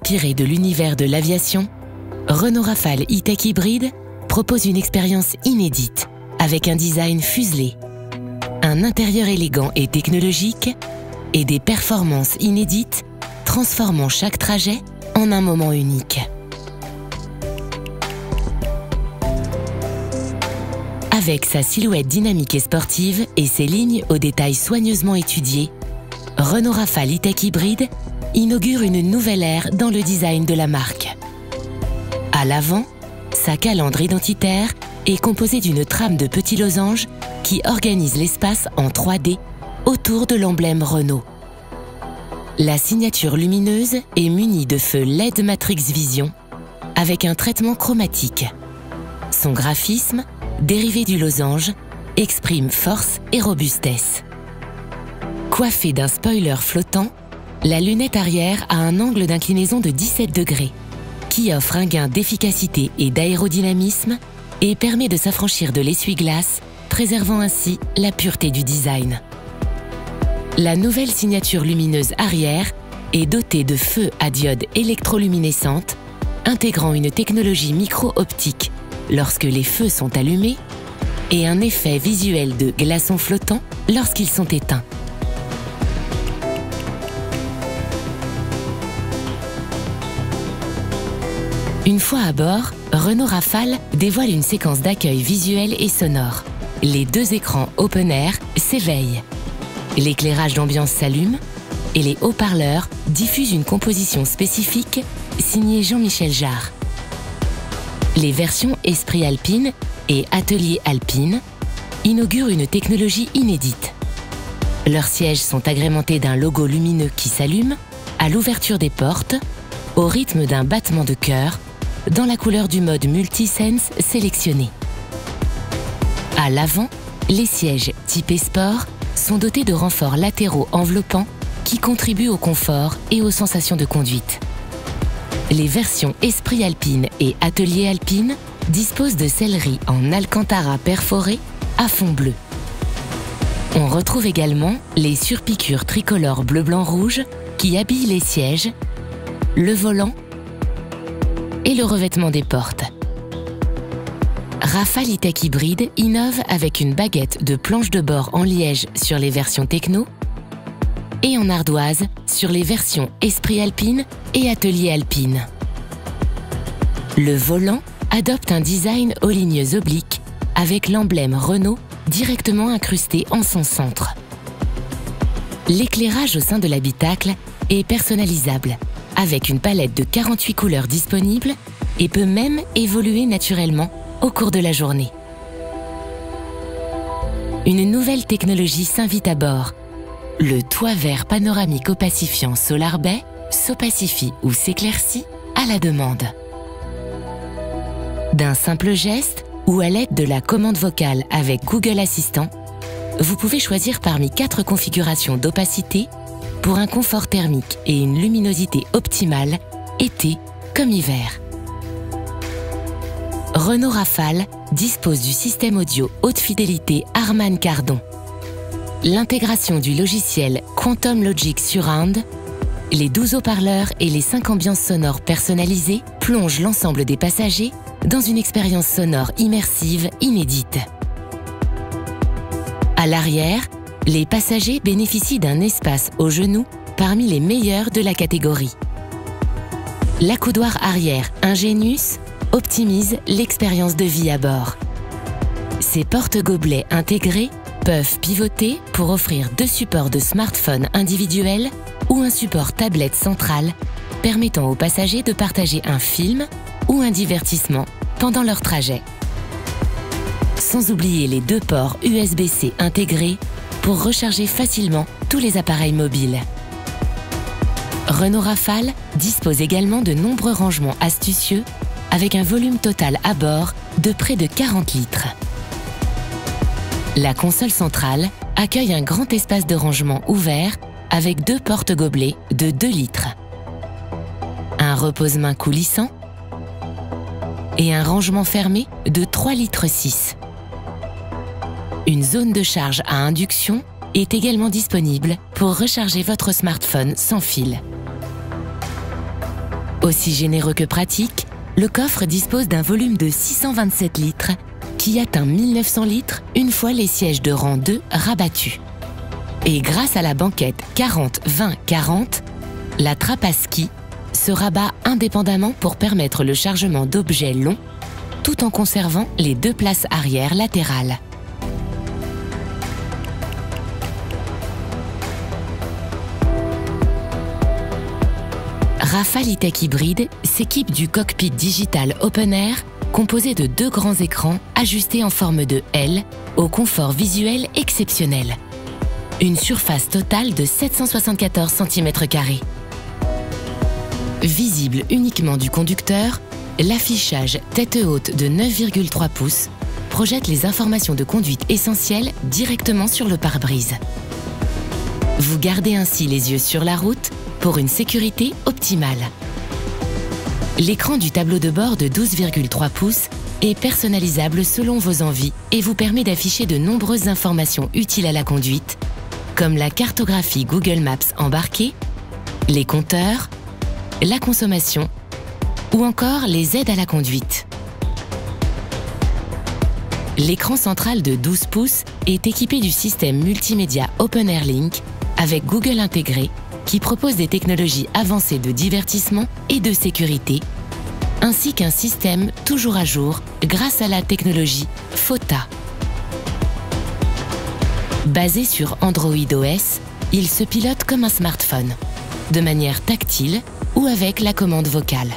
Inspiré de l'univers de l'aviation, Renault Rafale E-Tech Hybrid propose une expérience inédite avec un design fuselé, un intérieur élégant et technologique et des performances inédites transformant chaque trajet en un moment unique. Avec sa silhouette dynamique et sportive et ses lignes aux détails soigneusement étudiés, Renault Rafale E-Tech Hybrid inaugure une nouvelle ère dans le design de la marque. À l'avant, sa calandre identitaire est composée d'une trame de petits losanges qui organise l'espace en 3D autour de l'emblème Renault. La signature lumineuse est munie de feux LED Matrix Vision avec un traitement chromatique. Son graphisme, dérivé du losange, exprime force et robustesse. Coiffée d'un spoiler flottant, la lunette arrière a un angle d'inclinaison de 17 degrés qui offre un gain d'efficacité et d'aérodynamisme et permet de s'affranchir de l'essuie-glace, préservant ainsi la pureté du design. La nouvelle signature lumineuse arrière est dotée de feux à diode électroluminescente, intégrant une technologie micro-optique lorsque les feux sont allumés et un effet visuel de glaçons flottants lorsqu'ils sont éteints. Une fois à bord, Renault Rafale dévoile une séquence d'accueil visuel et sonore. Les deux écrans open air s'éveillent. L'éclairage d'ambiance s'allume et les haut-parleurs diffusent une composition spécifique signée Jean-Michel Jarre. Les versions Esprit Alpine et Atelier Alpine inaugurent une technologie inédite. Leurs sièges sont agrémentés d'un logo lumineux qui s'allume à l'ouverture des portes, au rythme d'un battement de cœur, dans la couleur du mode Multisense sélectionné. À l'avant, les sièges typés sport sont dotés de renforts latéraux enveloppants qui contribuent au confort et aux sensations de conduite. Les versions Esprit Alpine et Atelier Alpine disposent de selleries en alcantara perforé à fond bleu. On retrouve également les surpiqûres tricolores bleu-blanc-rouge qui habillent les sièges, le volant et le revêtement des portes. Rafale E-Tech Hybrid innove avec une baguette de planche de bord en liège sur les versions techno et en ardoise sur les versions Esprit Alpine et Atelier Alpine. Le volant adopte un design aux lignes obliques avec l'emblème Renault directement incrusté en son centre. L'éclairage au sein de l'habitacle est personnalisable avec une palette de 48 couleurs disponibles et peut même évoluer naturellement au cours de la journée. Une nouvelle technologie s'invite à bord. Le toit vert panoramique opacifiant Solar Bay s'opacifie ou s'éclaircit à la demande. D'un simple geste ou à l'aide de la commande vocale avec Google Assistant, vous pouvez choisir parmi 4 configurations d'opacité pour un confort thermique et une luminosité optimale, été comme hiver. Renault Rafale dispose du système audio haute fidélité Harman Kardon. L'intégration du logiciel Quantum Logic Surround, les 12 haut-parleurs et les 5 ambiances sonores personnalisées plongent l'ensemble des passagers dans une expérience sonore immersive inédite. À l'arrière, les passagers bénéficient d'un espace aux genoux parmi les meilleurs de la catégorie. L'accoudoir arrière Ingenius optimise l'expérience de vie à bord. Ces porte-gobelets intégrés peuvent pivoter pour offrir 2 supports de smartphone individuels ou un support tablette central permettant aux passagers de partager un film ou un divertissement pendant leur trajet. Sans oublier les 2 ports USB-C intégrés pour recharger facilement tous les appareils mobiles. Renault Rafale dispose également de nombreux rangements astucieux avec un volume total à bord de près de 40 litres. La console centrale accueille un grand espace de rangement ouvert avec 2 porte-gobelets de 2 litres, un repose-mains coulissant et un rangement fermé de 3,6 litres. Une zone de charge à induction est également disponible pour recharger votre smartphone sans fil. Aussi généreux que pratique, le coffre dispose d'un volume de 627 litres qui atteint 1900 litres une fois les sièges de rang 2 rabattus. Et grâce à la banquette 40-20-40, la trappe à ski se rabat indépendamment pour permettre le chargement d'objets longs tout en conservant les 2 places arrière latérales. Rafale E-Tech Hybride s'équipe du cockpit digital Open Air composé de 2 grands écrans ajustés en forme de L au confort visuel exceptionnel. Une surface totale de 774 cm². Visible uniquement du conducteur, l'affichage tête haute de 9,3 pouces projette les informations de conduite essentielles directement sur le pare-brise. Vous gardez ainsi les yeux sur la route pour une sécurité optimale. L'écran du tableau de bord de 12,3 pouces est personnalisable selon vos envies et vous permet d'afficher de nombreuses informations utiles à la conduite, comme la cartographie Google Maps embarquée, les compteurs, la consommation ou encore les aides à la conduite. L'écran central de 12 pouces est équipé du système multimédia Open Air Link avec Google intégré qui propose des technologies avancées de divertissement et de sécurité, ainsi qu'un système toujours à jour grâce à la technologie FOTA. Basé sur Android OS, il se pilote comme un smartphone, de manière tactile ou avec la commande vocale.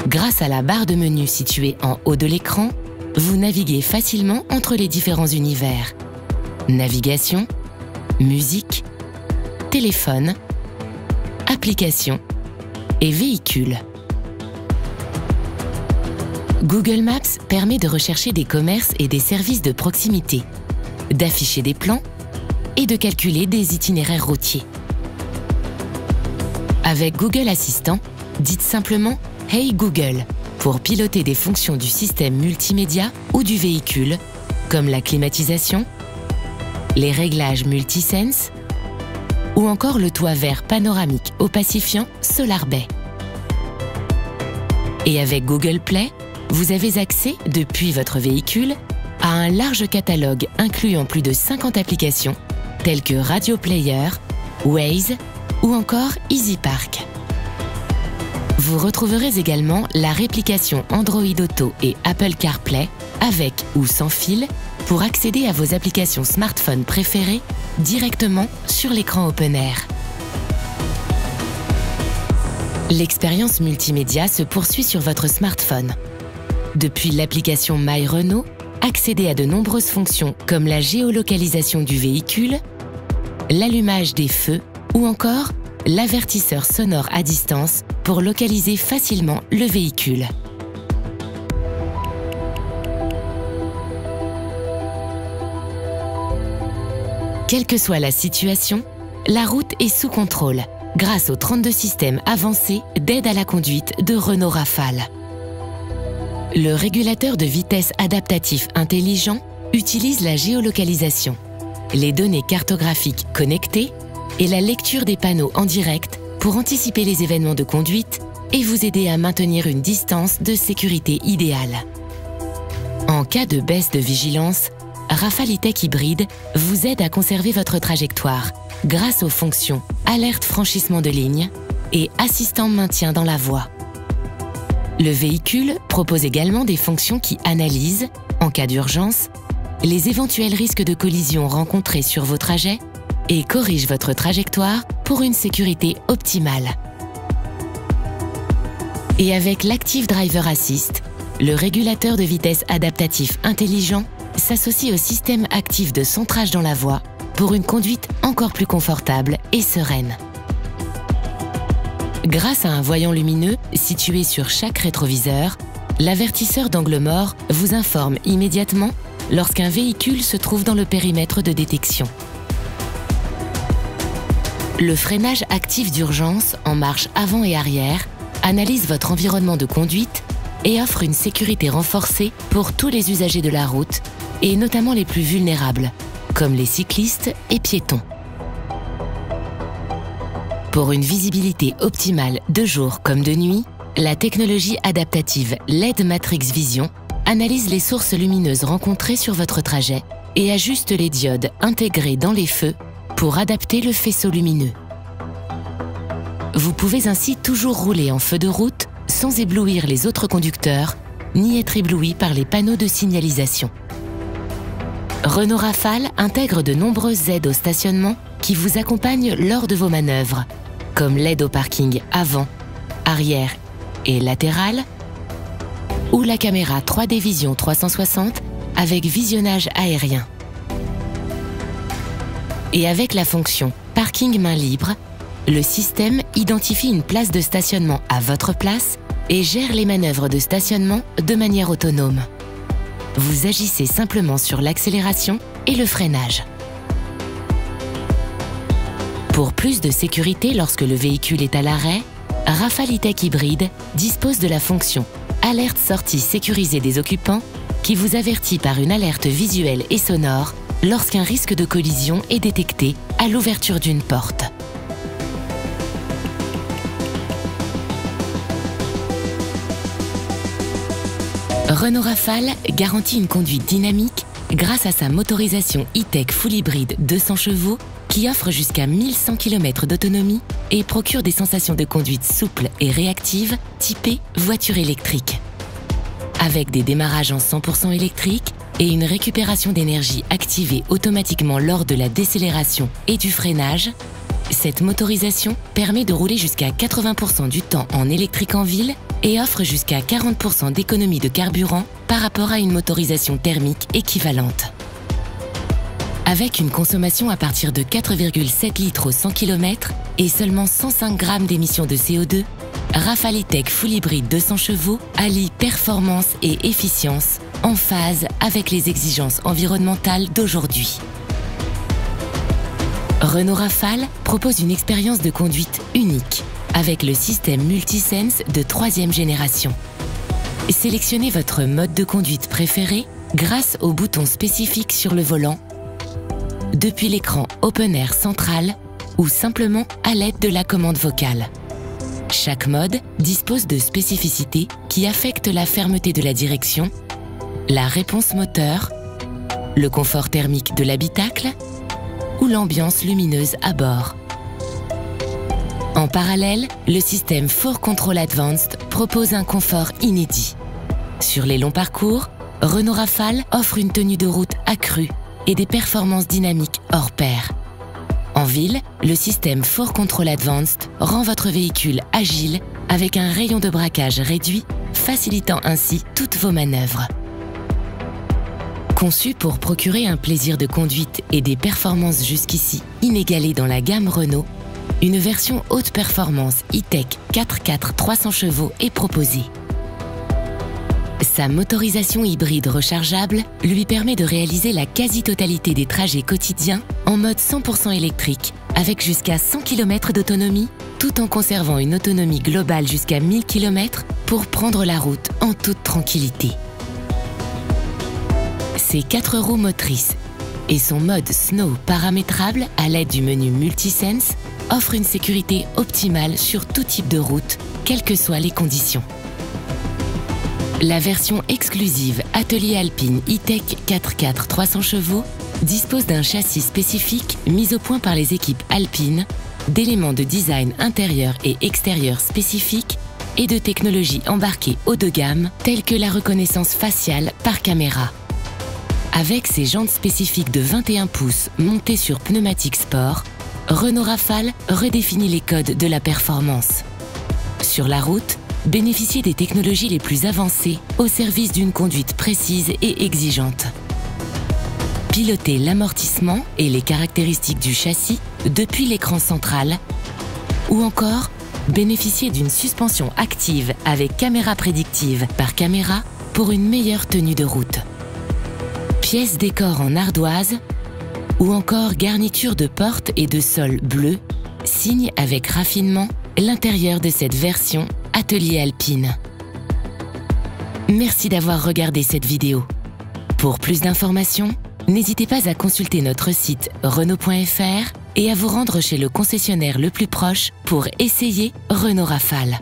Grâce à la barre de menu située en haut de l'écran, vous naviguez facilement entre les différents univers. Navigation, musique, téléphone, applications et véhicules. Google Maps permet de rechercher des commerces et des services de proximité, d'afficher des plans et de calculer des itinéraires routiers. Avec Google Assistant, dites simplement « Hey Google » pour piloter des fonctions du système multimédia ou du véhicule, comme la climatisation, les réglages multisense ou encore le toit vert panoramique opacifiant Solar Bay. Et avec Google Play, vous avez accès, depuis votre véhicule, à un large catalogue incluant plus de 50 applications telles que Radio Player, Waze ou encore EasyPark. Vous retrouverez également la réplication Android Auto et Apple CarPlay avec ou sans fil pour accéder à vos applications smartphone préférées directement sur l'écran Open Air. L'expérience multimédia se poursuit sur votre smartphone. Depuis l'application My Renault, accédez à de nombreuses fonctions comme la géolocalisation du véhicule, l'allumage des feux ou encore l'avertisseur sonore à distance pour localiser facilement le véhicule. Quelle que soit la situation, la route est sous contrôle grâce aux 32 systèmes avancés d'aide à la conduite de Renault Rafale. Le régulateur de vitesse adaptatif intelligent utilise la géolocalisation, les données cartographiques connectées et la lecture des panneaux en direct pour anticiper les événements de conduite et vous aider à maintenir une distance de sécurité idéale. En cas de baisse de vigilance, Rafale E-Tech Hybride vous aide à conserver votre trajectoire grâce aux fonctions Alerte franchissement de ligne et Assistant maintien dans la voie. Le véhicule propose également des fonctions qui analysent, en cas d'urgence, les éventuels risques de collision rencontrés sur vos trajets et corrige votre trajectoire pour une sécurité optimale. Et avec l'Active Driver Assist, le régulateur de vitesse adaptatif intelligent s'associe au système actif de centrage dans la voie pour une conduite encore plus confortable et sereine. Grâce à un voyant lumineux situé sur chaque rétroviseur, l'avertisseur d'angle mort vous informe immédiatement lorsqu'un véhicule se trouve dans le périmètre de détection. Le freinage actif d'urgence en marche avant et arrière analyse votre environnement de conduite et offre une sécurité renforcée pour tous les usagers de la route et notamment les plus vulnérables, comme les cyclistes et piétons. Pour une visibilité optimale de jour comme de nuit, la technologie adaptative LED Matrix Vision analyse les sources lumineuses rencontrées sur votre trajet et ajuste les diodes intégrées dans les feux pour adapter le faisceau lumineux. Vous pouvez ainsi toujours rouler en feu de route sans éblouir les autres conducteurs ni être ébloui par les panneaux de signalisation. Renault Rafale intègre de nombreuses aides au stationnement qui vous accompagnent lors de vos manœuvres, comme l'aide au parking avant, arrière et latéral, ou la caméra 3D Vision 360 avec visionnage aérien. Et avec la fonction Parking main libre, le système identifie une place de stationnement à votre place et gère les manœuvres de stationnement de manière autonome. Vous agissez simplement sur l'accélération et le freinage. Pour plus de sécurité lorsque le véhicule est à l'arrêt, Rafale E-Tech Hybride dispose de la fonction Alerte sortie sécurisée des occupants qui vous avertit par une alerte visuelle et sonore lorsqu'un risque de collision est détecté à l'ouverture d'une porte. Renault Rafale garantit une conduite dynamique grâce à sa motorisation E-Tech Full Hybride 200 chevaux qui offre jusqu'à 1100 km d'autonomie et procure des sensations de conduite souples et réactives typées voiture électrique. Avec des démarrages en 100% électrique et une récupération d'énergie activée automatiquement lors de la décélération et du freinage, cette motorisation permet de rouler jusqu'à 80% du temps en électrique en ville et offre jusqu'à 40% d'économie de carburant par rapport à une motorisation thermique équivalente. Avec une consommation à partir de 4,7 litres au 100 km et seulement 105 grammes d'émissions de CO2, Rafale E-Tech Full Hybride 200 chevaux allie performance et efficience en phase avec les exigences environnementales d'aujourd'hui. Renault Rafale propose une expérience de conduite unique avec le système Multisense de 3e génération. Sélectionnez votre mode de conduite préféré grâce aux boutons spécifiques sur le volant, depuis l'écran Open Air central ou simplement à l'aide de la commande vocale. Chaque mode dispose de spécificités qui affectent la fermeté de la direction, la réponse moteur, le confort thermique de l'habitacle ou l'ambiance lumineuse à bord. En parallèle, le système 4Control Advanced propose un confort inédit. Sur les longs parcours, Renault Rafale offre une tenue de route accrue et des performances dynamiques hors pair. En ville, le système 4Control Advanced rend votre véhicule agile avec un rayon de braquage réduit, facilitant ainsi toutes vos manœuvres. Conçu pour procurer un plaisir de conduite et des performances jusqu'ici inégalées dans la gamme Renault, une version haute performance E-Tech 4x4 300 chevaux est proposée. Sa motorisation hybride rechargeable lui permet de réaliser la quasi-totalité des trajets quotidiens en mode 100% électrique, avec jusqu'à 100 km d'autonomie, tout en conservant une autonomie globale jusqu'à 1000 km pour prendre la route en toute tranquillité. Ses 4 roues motrices et son mode Snow paramétrable à l'aide du menu Multisense offrent une sécurité optimale sur tout type de route, quelles que soient les conditions. La version exclusive Atelier Alpine E-Tech 4x4 300 chevaux dispose d'un châssis spécifique mis au point par les équipes Alpine, d'éléments de design intérieur et extérieur spécifiques et de technologies embarquées haut de gamme telles que la reconnaissance faciale par caméra. Avec ses jantes spécifiques de 21 pouces montées sur pneumatiques sport, Renault Rafale redéfinit les codes de la performance. Sur la route, bénéficiez des technologies les plus avancées au service d'une conduite précise et exigeante. Pilotez l'amortissement et les caractéristiques du châssis depuis l'écran central ou encore bénéficiez d'une suspension active avec caméra prédictive par caméra pour une meilleure tenue de route. Pièces décor en ardoise ou encore garniture de porte et de sol bleu signe avec raffinement l'intérieur de cette version Atelier Alpine. Merci d'avoir regardé cette vidéo. Pour plus d'informations, n'hésitez pas à consulter notre site Renault.fr et à vous rendre chez le concessionnaire le plus proche pour essayer Renault Rafale.